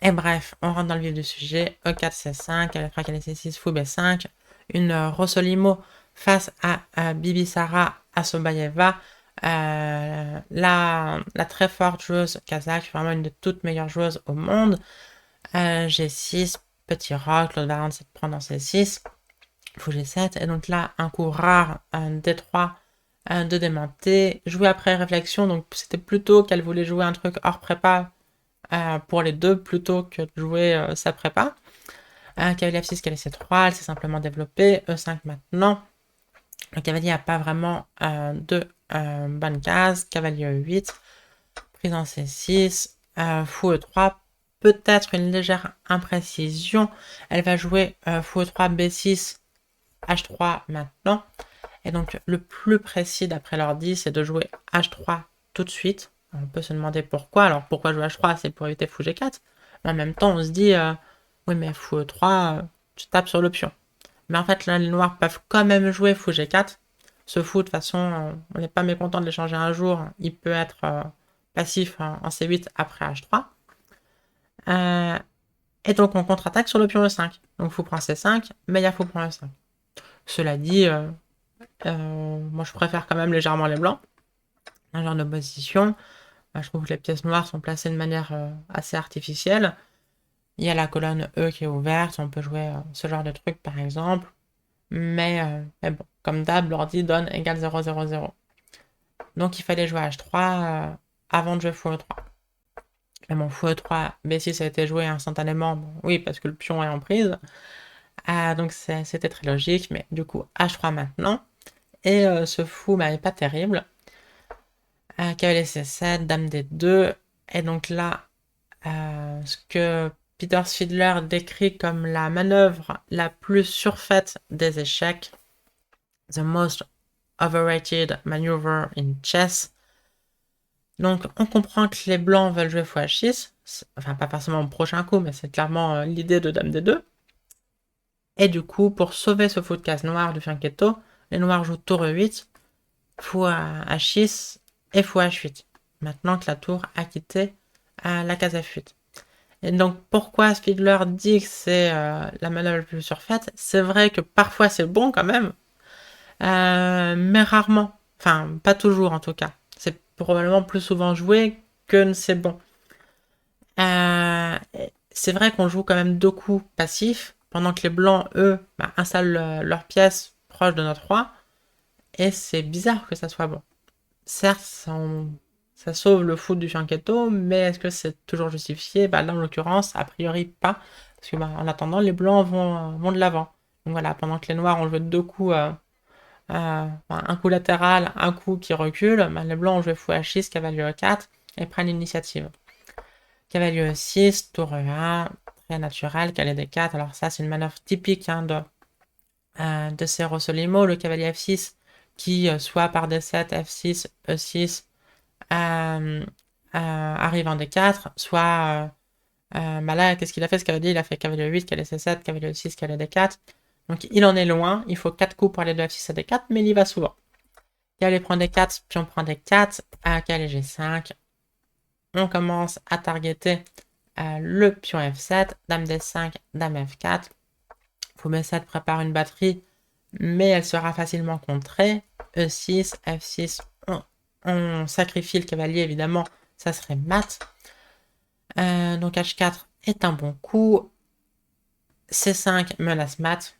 Et bref, on rentre dans le vif du sujet. E4, C5, L3, C6, fou B5. Une Rossolimo face à Bibi Sara Asobayeva. La très forte joueuse kazakh, vraiment une des toutes meilleures joueuses au monde. G6, petit roc, l'autre variante c'est de prendre en C6. Fou G7, et donc là, un coup rare, un D3 de Démenté, joué après réflexion, donc c'était plutôt qu'elle voulait jouer un truc hors prépa pour les deux, plutôt que de jouer sa prépa. Cavalier F6, cavalier C3, elle s'est simplement développée, E5 maintenant. Le cavalier n'a pas vraiment de bonne case, cavalier E8, prise en C6, fou E3, peut-être une légère imprécision, elle va jouer fou E3, B6, H3 maintenant. Et donc le plus précis d'après l'ordi, c'est de jouer H3 tout de suite. On peut se demander pourquoi. Alors pourquoi jouer H3? C'est pour éviter fou G4. Mais en même temps, on se dit, oui mais fou E3, tu tapes sur le pion. Mais en fait, là, les noirs peuvent quand même jouer fou G4. Ce fou, de toute façon, on n'est pas mécontent de l'échanger un jour. Il peut être passif en C8 après H3. Et donc on contre-attaque sur le pion E5. Donc fou prend C5, mais il y a fou prend E5. Cela dit, moi je préfère quand même légèrement les blancs. Un genre de position. Je trouve que les pièces noires sont placées de manière assez artificielle. Il y a la colonne E qui est ouverte, on peut jouer ce genre de truc par exemple. Mais bon, comme d'hab, l'ordi donne égal 0, 0, 0. Donc il fallait jouer H3 avant de jouer fou E3. Mais bon, fou E3, B6 a été joué instantanément. Bon, oui, parce que le pion est en prise. Donc c'était très logique, mais du coup H3 maintenant. Et ce fou n'est pas terrible. cavalier C7, dame D2. Et donc là, ce que Peter Fiedler décrit comme la manœuvre la plus surfaite des échecs, the most overrated maneuver in chess. Donc on comprend que les blancs veulent jouer fou H6, enfin pas forcément au prochain coup, mais c'est clairement l'idée de dame D2. Et du coup, pour sauver ce fou de case noire du fianchetto, les noirs jouent tour E8, fou H6 et fou H8. Maintenant que la tour a quitté la case F8. Et donc, pourquoi Fiedler dit que c'est la manœuvre la plus surfaite? C'est vrai que parfois c'est bon quand même, mais rarement. Enfin, pas toujours en tout cas. C'est probablement plus souvent joué que c'est bon. C'est vrai qu'on joue quand même deux coups passifs, pendant que les blancs, eux, installent leur pièce proche de notre roi. Et c'est bizarre que ça soit bon. Certes, ça sauve le foot du fianchetto, mais est-ce que c'est toujours justifié? Là, en l'occurrence, a priori pas. Parce que, en attendant, les blancs vont de l'avant. Donc voilà, pendant que les noirs ont joué deux coups, un coup latéral, un coup qui recule, les blancs ont joué fou H6, cavalier E4, et prennent l'initiative. Cavalier E6, tour E1, très naturel, cavalier D4. Alors ça, c'est une manœuvre typique de ces Rossolimo, le cavalier F6, qui, soit par D7, F6, E6, arrive en D4, soit là, qu'est-ce qu'il a fait ce cavalier? Il a fait cavalier 8, cavalier C7, cavalier 6, cavalier D4. Donc il en est loin, il faut 4 coups pour aller de F6 à D4, mais il y va souvent. Cavalier prend D4, puis on prend D4, cavalier G5. On commence à targeter le pion F7, dame D5, dame F4. Fou B7 prépare une batterie, mais elle sera facilement contrée. E6, F6, on sacrifie le cavalier évidemment, ça serait mat. Donc H4 est un bon coup. C5 menace mat.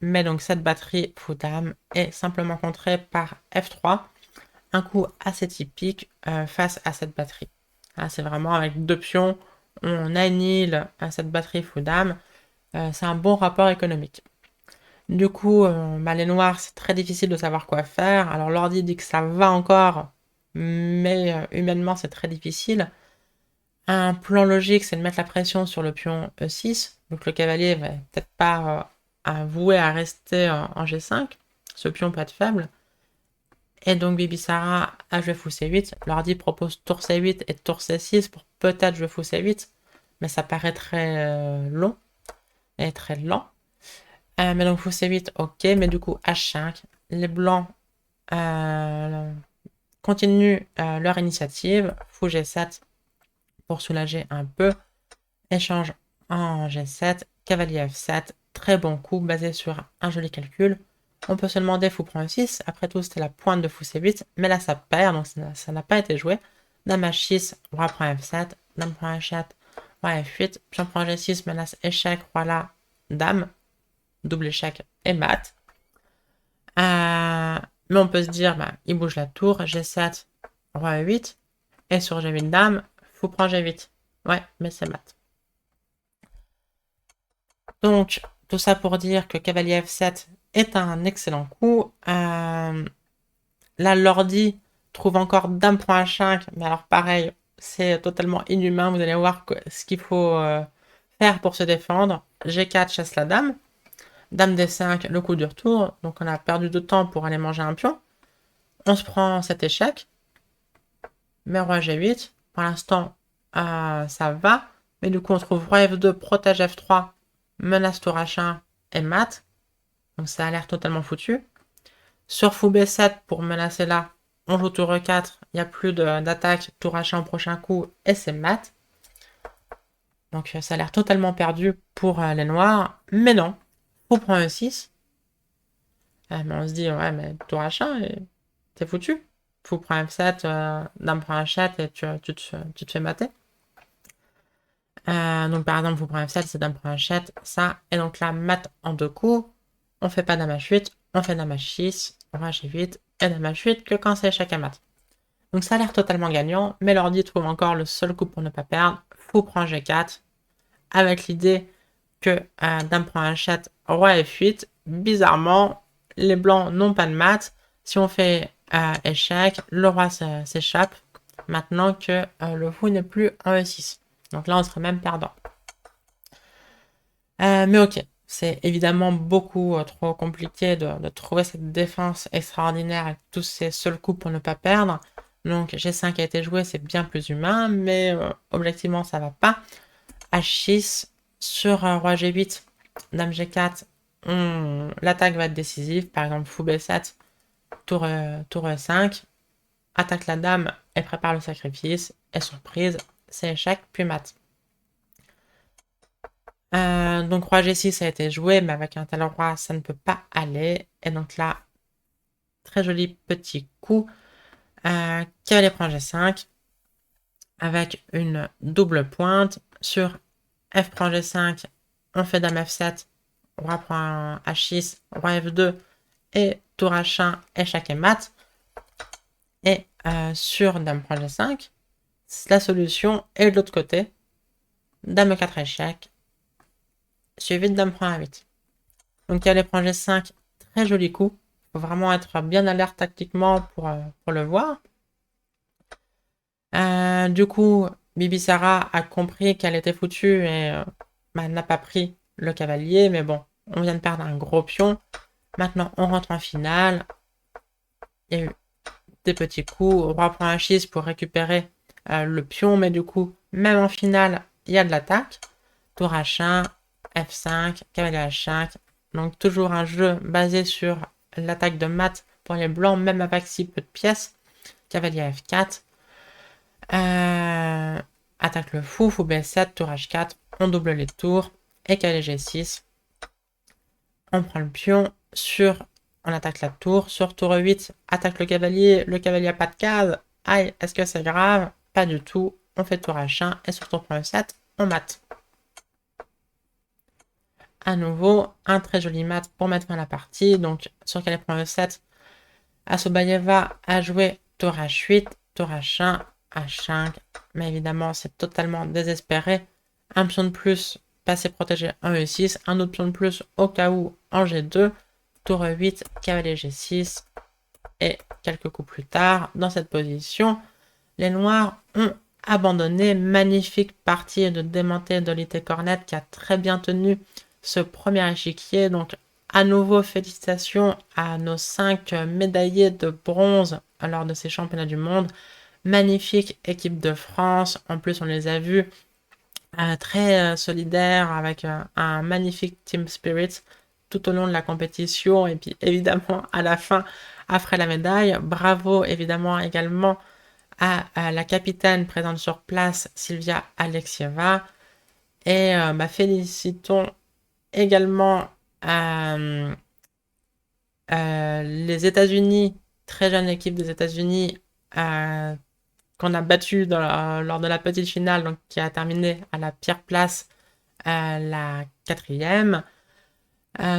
Mais donc cette batterie fou dame est simplement contrée par F3. Un coup assez typique face à cette batterie. C'est vraiment avec deux pions, on annihile cette batterie fou dame. C'est un bon rapport économique. Du coup, les noirs, c'est très difficile de savoir quoi faire. Alors l'ordi dit que ça va encore, mais humainement, c'est très difficile. Un plan logique, c'est de mettre la pression sur le pion E6. Donc le cavalier va peut-être pas voué à rester en G5. Ce pion peut être faible. Et donc Bibisara a joué fou C8. L'ordi propose tour C8 et tour C6 pour peut-être jouer fou C8. Mais ça paraît très long et très lent. Mais donc fou C8, ok. Mais du coup H5. Les blancs continuent leur initiative. Fou G7 pour soulager un peu. Échange en G7. Cavalier F7. Très bon coup basé sur un joli calcul. On peut se demander fou prend E6. Après tout, c'était la pointe de fou C8. Mais là, ça perd, donc ça n'a pas été joué. Dame H6, roi prend F7. Dame prend H7, roi F8. Pion prend G6, menace échec, roi là, dame. Double échec et mat. Mais on peut se dire, il bouge la tour. G7, roi E8. Et sur G8 dame, fou prend G8. Ouais, mais c'est mat. Donc, tout ça pour dire que cavalier F7 est un excellent coup. Là, l'ordi trouve encore dame prend H5, mais alors pareil, c'est totalement inhumain. Vous allez voir ce qu'il faut faire pour se défendre. G4 chasse la dame. Dame D5, le coup du retour. Donc on a perdu de temps pour aller manger un pion. On se prend cet échec. Mais roi G8. Pour l'instant, ça va. Mais du coup, on trouve roi F2, protège F3, menace tour H1 et mat. Donc ça a l'air totalement foutu. Sur fou B7 pour menacer là, on joue tour E4, il n'y a plus d'attaque, tour H1 au prochain coup et c'est mat. Donc ça a l'air totalement perdu pour les noirs. Mais non, fou prend E6. Mais on se dit, ouais, mais tour H1, t'es foutu. Fou prend F7, dame prend H7 et tu te fais mater. Donc par exemple, fou prend F7, c'est dame prend H7, ça. Et donc là, mat en deux coups. On fait pas dame H8, on fait dame H6, roi G8 et dame H8 que quand c'est échec à mat. Donc ça a l'air totalement gagnant, mais l'ordi trouve encore le seul coup pour ne pas perdre. Fou prend G4, avec l'idée que dame prend H7, roi F8. Bizarrement, les blancs n'ont pas de mat. Si on fait échec, le roi s'échappe, maintenant que le fou n'est plus en E6. Donc là, on serait même perdant. Mais ok, c'est évidemment beaucoup trop compliqué de trouver cette défense extraordinaire avec tous ces seuls coups pour ne pas perdre. Donc G5 a été joué, c'est bien plus humain, mais objectivement ça va pas. H6 sur roi G8, dame G4, l'attaque va être décisive. Par exemple, fou B7, tour E5, attaque la dame et prépare le sacrifice. Et surprise, c'est échec puis mat. Donc roi G6 a été joué, mais avec un tel roi, ça ne peut pas aller. Et donc là, très joli petit coup. Cavalier prend G5, avec une double pointe. Sur F prend G5, on fait dame F7, roi prend H6, roi F2, et tour H1, échec et mat. Et sur dame prend G5, la solution est de l'autre côté. Dame 4 échec, suivi de dame prend A8. Donc cavalier prend G5, très joli coup. Il faut vraiment être bien alerte tactiquement pour le voir. Du coup, Bibi Sarah a compris qu'elle était foutue et n'a pas pris le cavalier. Mais bon, on vient de perdre un gros pion. Maintenant, on rentre en finale. Il y a eu des petits coups. Roi prend H6 pour récupérer le pion. Mais du coup, même en finale, il y a de l'attaque. Tour H1, F5, cavalier H5. Donc toujours un jeu basé sur l'attaque de mat pour les blancs, même avec si peu de pièces. Cavalier F4. Attaque le fou, fou B7, tour H4, on double les tours, et cavalier G6. On prend le pion, on attaque la tour, sur tour 8, attaque le cavalier a pas de case. Aïe, est-ce que c'est grave? Pas du tout, on fait tour H1, et sur tour E7, on mate. À nouveau, un très joli mat pour mettre fin à la partie. Donc sur cavalier E7, Asobayeva a joué tour H8, tour H1, H5, mais évidemment c'est totalement désespéré. Un pion de plus passé protégé en E6, un autre pion de plus au cas où en G2, tour E8, cavalier G6, et quelques coups plus tard, dans cette position, les noirs ont abandonné. Magnifique partie de démonté de l'IT Cornet qui a très bien tenu ce premier échiquier. Donc à nouveau félicitations à nos 5 médaillés de bronze lors de ces championnats du monde. Magnifique équipe de France, en plus on les a vus très solidaires avec un magnifique team spirit tout au long de la compétition et puis évidemment à la fin après la médaille. Bravo évidemment également à la capitaine présente sur place Sylvia Alexieva et félicitons également les États-Unis, très jeune équipe des États-Unis qu'on a battu lors de la petite finale, donc qui a terminé à la pire place, la 4e.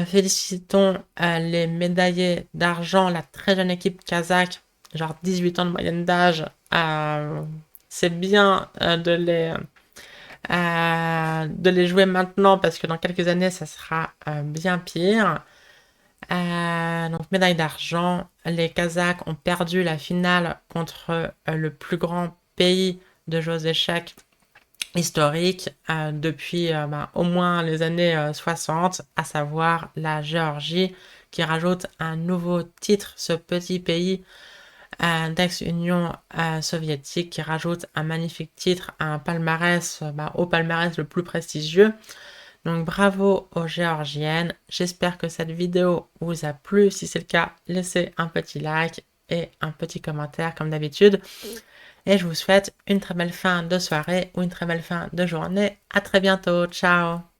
Félicitons les médaillés d'argent, la très jeune équipe kazakh, genre 18 ans de moyenne d'âge. C'est bien de les jouer maintenant parce que dans quelques années, ça sera bien pire. Donc médaille d'argent, les Kazakhs ont perdu la finale contre le plus grand pays de jeux d'échecs historique depuis au moins les années 60, à savoir la Géorgie, qui rajoute un nouveau titre, ce petit pays d'ex-Union soviétique, qui rajoute un magnifique titre à un palmarès, au palmarès le plus prestigieux. Donc bravo aux Géorgiennes, j'espère que cette vidéo vous a plu. Si c'est le cas, laissez un petit like et un petit commentaire comme d'habitude. Et je vous souhaite une très belle fin de soirée ou une très belle fin de journée. À très bientôt, ciao!